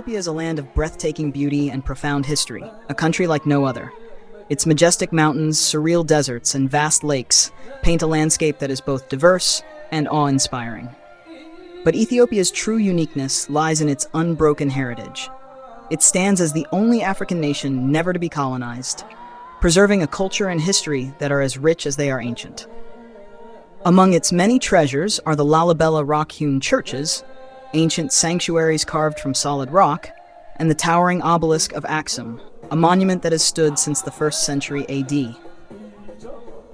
Ethiopia is a land of breathtaking beauty and profound history, a country like no other. Its majestic mountains, surreal deserts, and vast lakes paint a landscape that is both diverse and awe-inspiring. But Ethiopia's true uniqueness lies in its unbroken heritage. It stands as the only African nation never to be colonized, preserving a culture and history that are as rich as they are ancient. Among its many treasures are the Lalibela rock-hewn churches, ancient sanctuaries carved from solid rock, and the towering obelisk of Aksum, a monument that has stood since the 1st century AD.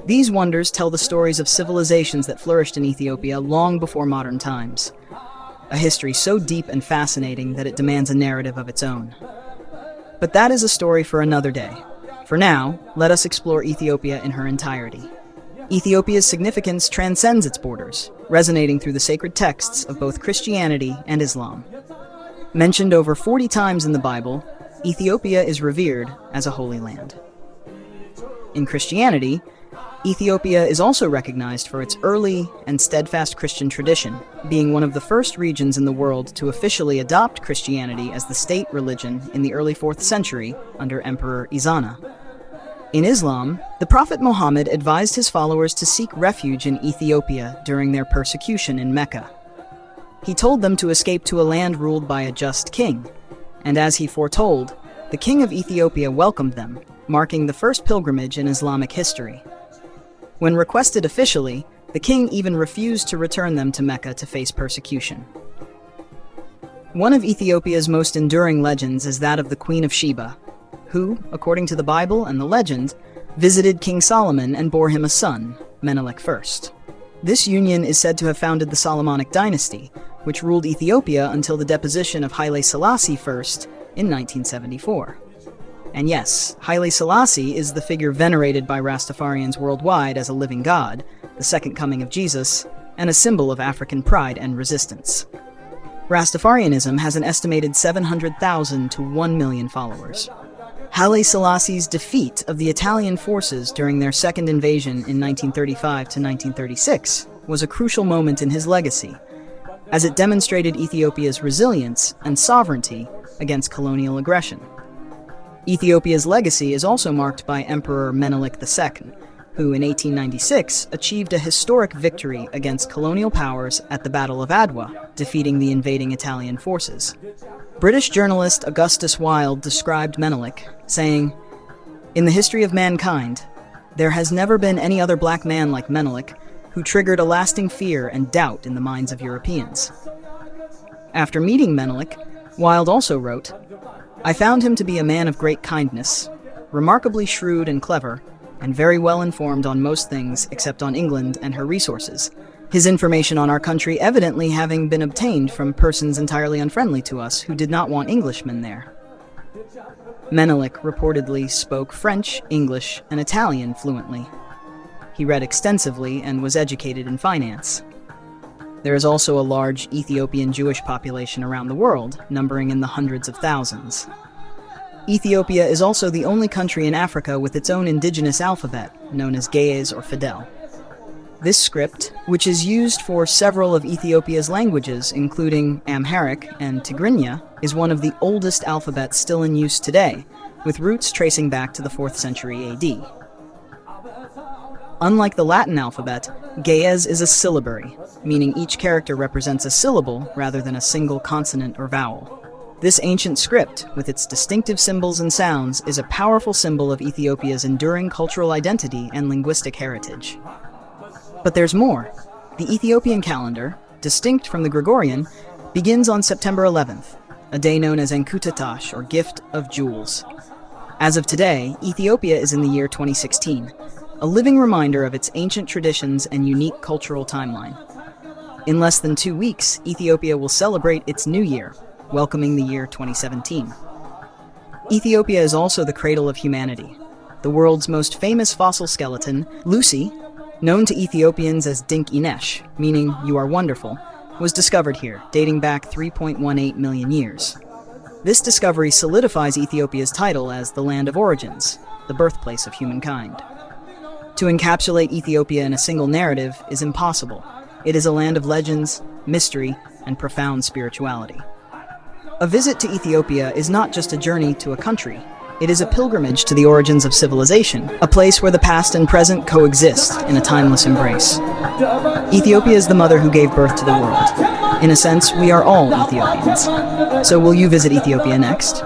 These wonders tell the stories of civilizations that flourished in Ethiopia long before modern times, a history so deep and fascinating that it demands a narrative of its own. But that is a story for another day. For now, let us explore Ethiopia in her entirety. Ethiopia's significance transcends its borders, resonating through the sacred texts of both Christianity and Islam. Mentioned over 40 times in the Bible, Ethiopia is revered as a holy land. In Christianity, Ethiopia is also recognized for its early and steadfast Christian tradition, being one of the first regions in the world to officially adopt Christianity as the state religion in the early 4th century under Emperor Izana. In Islam, the Prophet Muhammad advised his followers to seek refuge in Ethiopia during their persecution in Mecca. He told them to escape to a land ruled by a just king, and as he foretold, the king of Ethiopia welcomed them, marking the first pilgrimage in Islamic history. When requested officially, the king even refused to return them to Mecca to face persecution. One of Ethiopia's most enduring legends is that of the Queen of Sheba, who, according to the Bible and the legend, visited King Solomon and bore him a son, Menelik I. This union is said to have founded the Solomonic dynasty, which ruled Ethiopia until the deposition of Haile Selassie I in 1974. And yes, Haile Selassie is the figure venerated by Rastafarians worldwide as a living god, the second coming of Jesus, and a symbol of African pride and resistance. Rastafarianism has an estimated 700,000 to 1 million followers. Haile Selassie's defeat of the Italian forces during their second invasion in 1935 to 1936 was a crucial moment in his legacy, as it demonstrated Ethiopia's resilience and sovereignty against colonial aggression. Ethiopia's legacy is also marked by Emperor Menelik II, who in 1896 achieved a historic victory against colonial powers at the Battle of Adwa, defeating the invading Italian forces. British journalist Augustus Wilde described Menelik, saying, "In the history of mankind, there has never been any other black man like Menelik who triggered a lasting fear and doubt in the minds of Europeans." After meeting Menelik, Wilde also wrote, "I found him to be a man of great kindness, remarkably shrewd and clever, and very well informed on most things except on England and her resources, his information on our country evidently having been obtained from persons entirely unfriendly to us who did not want Englishmen there." Menelik reportedly spoke French, English, and Italian fluently. He read extensively and was educated in finance. There is also a large Ethiopian Jewish population around the world, numbering in the hundreds of thousands. Ethiopia is also the only country in Africa with its own indigenous alphabet, known as Ge'ez or Fidel. This script, which is used for several of Ethiopia's languages, including Amharic and Tigrinya, is one of the oldest alphabets still in use today, with roots tracing back to the 4th century AD. Unlike the Latin alphabet, Ge'ez is a syllabary, meaning each character represents a syllable rather than a single consonant or vowel. This ancient script, with its distinctive symbols and sounds, is a powerful symbol of Ethiopia's enduring cultural identity and linguistic heritage. But there's more. The Ethiopian calendar, distinct from the Gregorian, begins on September 11th, a day known as Enkutatash, or Gift of Jewels. As of today, Ethiopia is in the year 2016, a living reminder of its ancient traditions and unique cultural timeline. In less than 2 weeks, Ethiopia will celebrate its new year, welcoming the year 2017. Ethiopia is also the cradle of humanity. The world's most famous fossil skeleton, Lucy, known to Ethiopians as Dink Inesh, meaning "you are wonderful," was discovered here, dating back 3.18 million years. This discovery solidifies Ethiopia's title as the land of origins, the birthplace of humankind. To encapsulate Ethiopia in a single narrative is impossible. It is a land of legends, mystery, and profound spirituality. A visit to Ethiopia is not just a journey to a country. It is a pilgrimage to the origins of civilization, a place where the past and present coexist in a timeless embrace. Ethiopia is the mother who gave birth to the world. In a sense, we are all Ethiopians. So will you visit Ethiopia next?